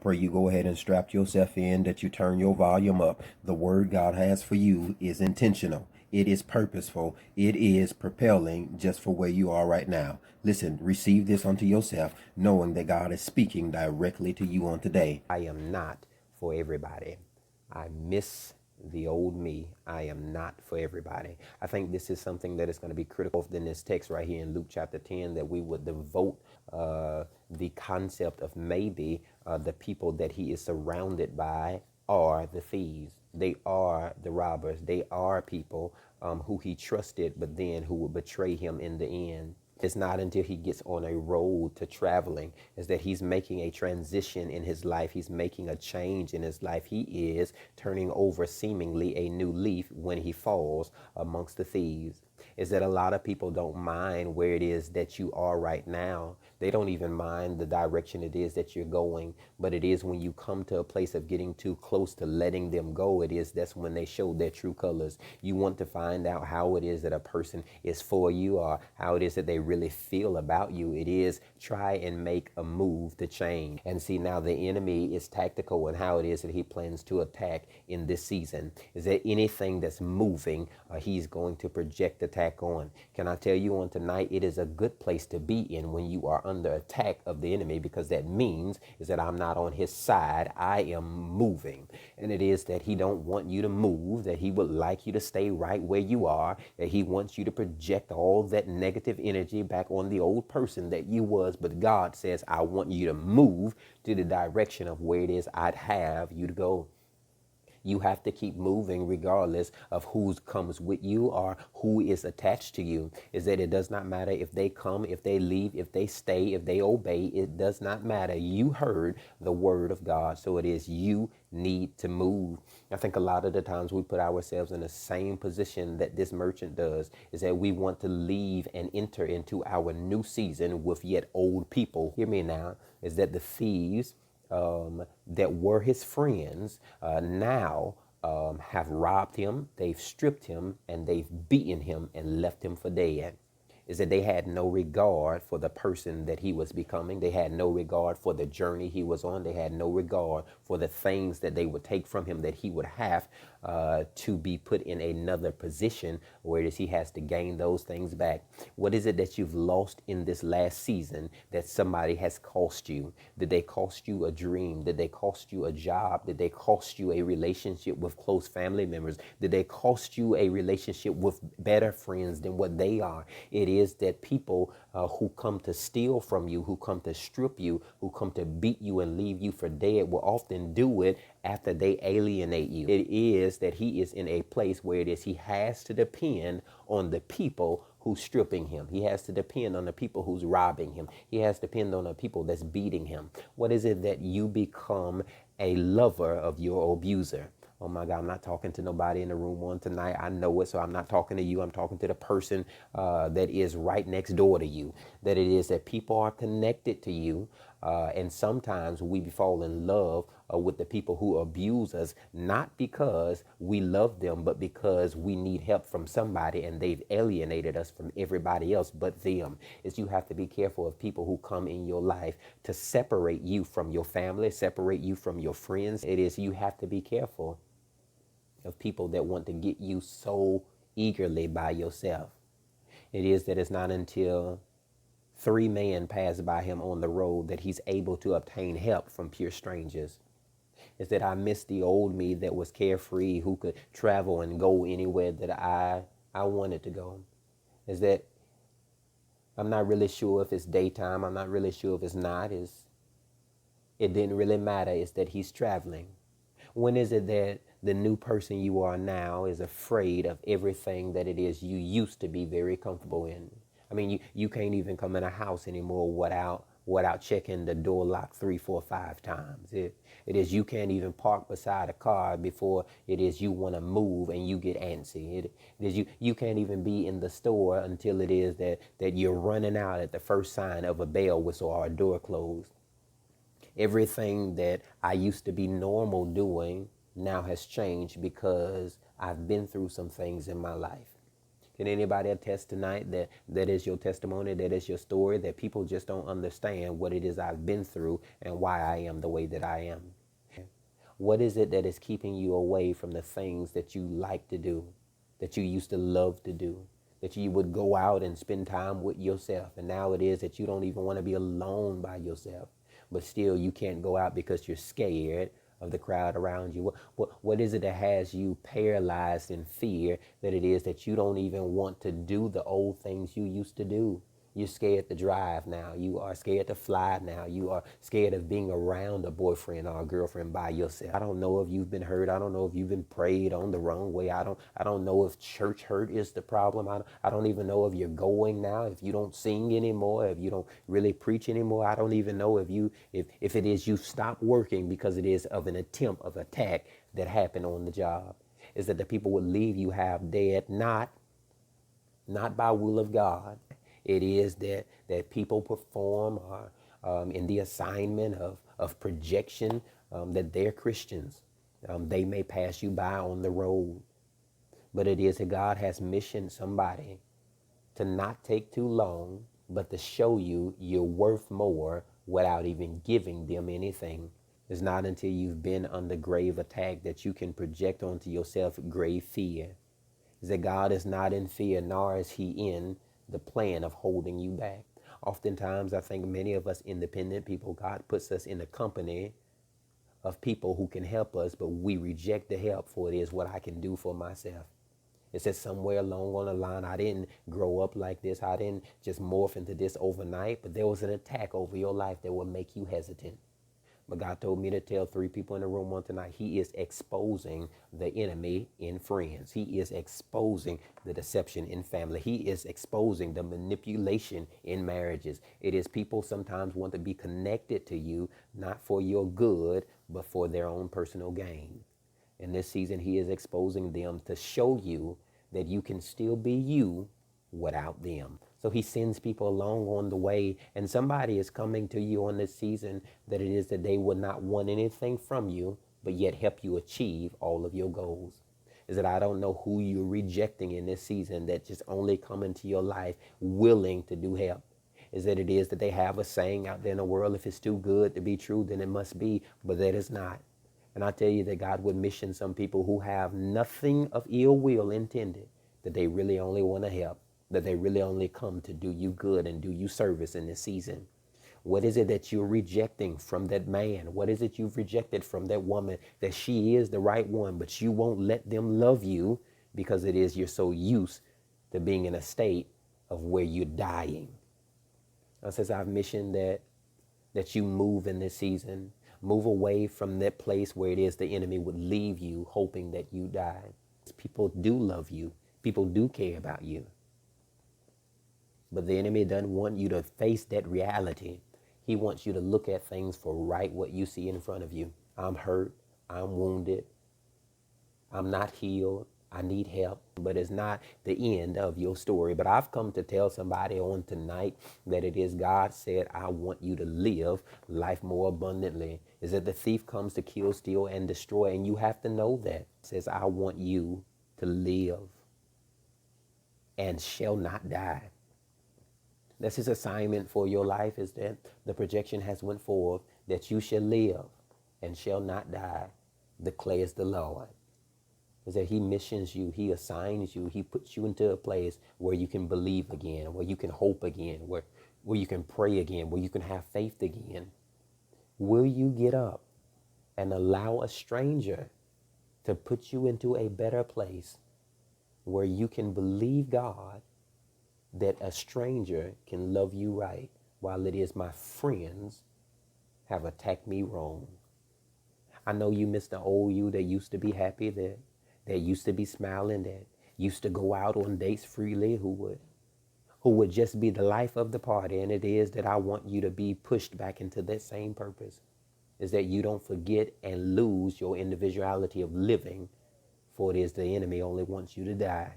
Pray you go ahead and strap yourself in, that you turn your volume up. The word God has for you is intentional. It is purposeful. It is propelling just for where you are right now. Listen, receive this unto yourself, knowing that God is speaking directly to you on today. I am not for everybody. I miss the old me. I am not for everybody. I think this is something that is going to be critical in this text right here in Luke chapter 10, that we would devote the concept of maybe the people that he is surrounded by are the thieves. They are the robbers. They are people who he trusted, but then who would betray him in the end. It's not until he gets on a road to traveling is that he's making a transition in his life. He's making a change in his life. He is turning over seemingly a new leaf when he falls amongst the thieves. Is that a lot of people don't mind where it is that you are right now. They don't even mind the direction it is that you're going, but it is when you come to a place of getting too close to letting them go, that's when they show their true colors. You want to find out how it is that a person is for you, or how it is that they really feel about you. It is try and make a move to change. And see, now the enemy is tactical in how it is that he plans to attack in this season. Is that anything that's moving, he's going to project attack on. Can I tell you on tonight, it is a good place to be in when you are under attack of the enemy, because that means is that I'm not on his side. I am moving. And it is that he don't want you to move, that he would like you to stay right where you are, that he wants you to project all that negative energy back on the old person that you was. But God says, I want you to move to the direction of where it is I'd have you to go. You have to keep moving regardless of who comes with you or who is attached to you. Is that it does not matter if they come, if they leave, if they stay, if they obey. It does not matter. You heard the word of God. So it is you need to move. I think a lot of the times we put ourselves in the same position that this merchant does, is that we want to leave and enter into our new season with yet old people. Hear me now, is that the thieves that were his friends now have robbed him, they've stripped him, and they've beaten him and left him for dead. Is that they had no regard for the person that he was becoming. They had no regard for the journey he was on. They had no regard for the things that they would take from him, that he would have to be put in another position where it is he has to gain those things back. What is it that you've lost in this last season that somebody has cost you? Did they cost you a dream? Did they cost you a job? Did they cost you a relationship with close family members? Did they cost you a relationship with better friends than what they are? It is that people who come to steal from you, who come to strip you, who come to beat you and leave you for dead will often do it after they alienate you. It is that he is in a place where it is he has to depend on the people who's stripping him. He has to depend on the people who's robbing him. He has to depend on the people that's beating him. What is it that you become a lover of your abuser? Oh my God, I'm not talking to nobody in the room on tonight. I know it, so I'm not talking to you. I'm talking to the person that is right next door to you. That it is that people are connected to you. And sometimes we fall in love with the people who abuse us, not because we love them, but because we need help from somebody and they've alienated us from everybody else but them. Is you have to be careful of people who come in your life to separate you from your family, separate you from your friends. It is you have to be careful of people that want to get you so eagerly by yourself. It is that it's not until three men pass by him on the road that he's able to obtain help from pure strangers. Is that I miss the old me that was carefree, who could travel and go anywhere that I wanted to go. Is that I'm not really sure if it's daytime. I'm not really sure if it's not. It didn't really matter. It's that he's traveling. When is it that the new person you are now is afraid of everything that it is you used to be very comfortable in? I mean, you can't even come in a house anymore without checking the door lock 3, 4, 5 times. It is you can't even park beside a car before it is you want to move and you get antsy. It is you can't even be in the store until it is that you're running out at the first sign of a bell whistle or a door closed. Everything that I used to be normal doing now has changed because I've been through some things in my life. Can anybody attest tonight that that is your testimony, that is your story, that people just don't understand what it is I've been through and why I am the way that I am? What is it that is keeping you away from the things that you like to do, that you used to love to do, that you would go out and spend time with yourself? And now it is that you don't even want to be alone by yourself, but still you can't go out because you're scared of the crowd around you. What is it that has you paralyzed in fear, that it is that you don't even want to do the old things you used to do? You're scared to drive now. You are scared to fly now. You are scared of being around a boyfriend or a girlfriend by yourself. I don't know if you've been hurt. I don't know if you've been prayed on the wrong way. I don't know if church hurt is the problem. I don't even know if you're going now, if you don't sing anymore, if you don't really preach anymore. I don't even know if it is you stop working because it is of an attempt of attack that happened on the job. Is that the people would leave you half dead, not by will of God. It is that people perform in the assignment of projection, that they're Christians. They may pass you by on the road, but it is that God has missioned somebody to not take too long, but to show you you're worth more without even giving them anything. It's not until you've been under grave attack that you can project onto yourself grave fear. Is that God is not in fear, nor is he in the plan of holding you back. Oftentimes, I think many of us independent people, God puts us in a company of people who can help us, but we reject the help, for it is what I can do for myself. It says somewhere along on the line, I didn't grow up like this. I didn't just morph into this overnight, but there was an attack over your life that will make you hesitant. But God told me to tell 3 people in the room on tonight, he is exposing the enemy in friends. He is exposing the deception in family. He is exposing the manipulation in marriages. It is people sometimes want to be connected to you, not for your good, but for their own personal gain. In this season, he is exposing them to show you that you can still be you without them. So he sends people along on the way, and somebody is coming to you on this season that it is that they will not want anything from you, but yet help you achieve all of your goals. Is that I don't know who you're rejecting in this season that just only come into your life willing to do help. Is that it is that they have a saying out there in the world, if it's too good to be true, then it must be, but that is not. And I tell you that God would mission some people who have nothing of ill will intended, that they really only want to help, that they really only come to do you good and do you service in this season. What is it that you're rejecting from that man? What is it you've rejected from that woman, that she is the right one, but you won't let them love you because it is you're so used to being in a state of where you're dying? Since I've mentioned that you move in this season, move away from that place where it is the enemy would leave you hoping that you die. People do love you. People do care about you. But the enemy doesn't want you to face that reality. He wants you to look at things for right what you see in front of you. I'm hurt. I'm wounded. I'm not healed. I need help. But it's not the end of your story. But I've come to tell somebody on tonight that it is God said, I want you to live life more abundantly. Is that the thief comes to kill, steal, and destroy. And you have to know that. It says, I want you to live and shall not die. That's his assignment for your life, is that the projection has went forth that you shall live and shall not die, declares the Lord. Is that he missions you, he assigns you, he puts you into a place where you can believe again, where you can hope again, where you can pray again, where you can have faith again. Will you get up and allow a stranger to put you into a better place where you can believe God that a stranger can love you right, while it is my friends have attacked me wrong? I know you miss the old you that used to be happy, that used to be smiling, that used to go out on dates freely, who would just be the life of the party. And it is that I want you to be pushed back into that same purpose, is that you don't forget and lose your individuality of living, for it is the enemy only wants you to die.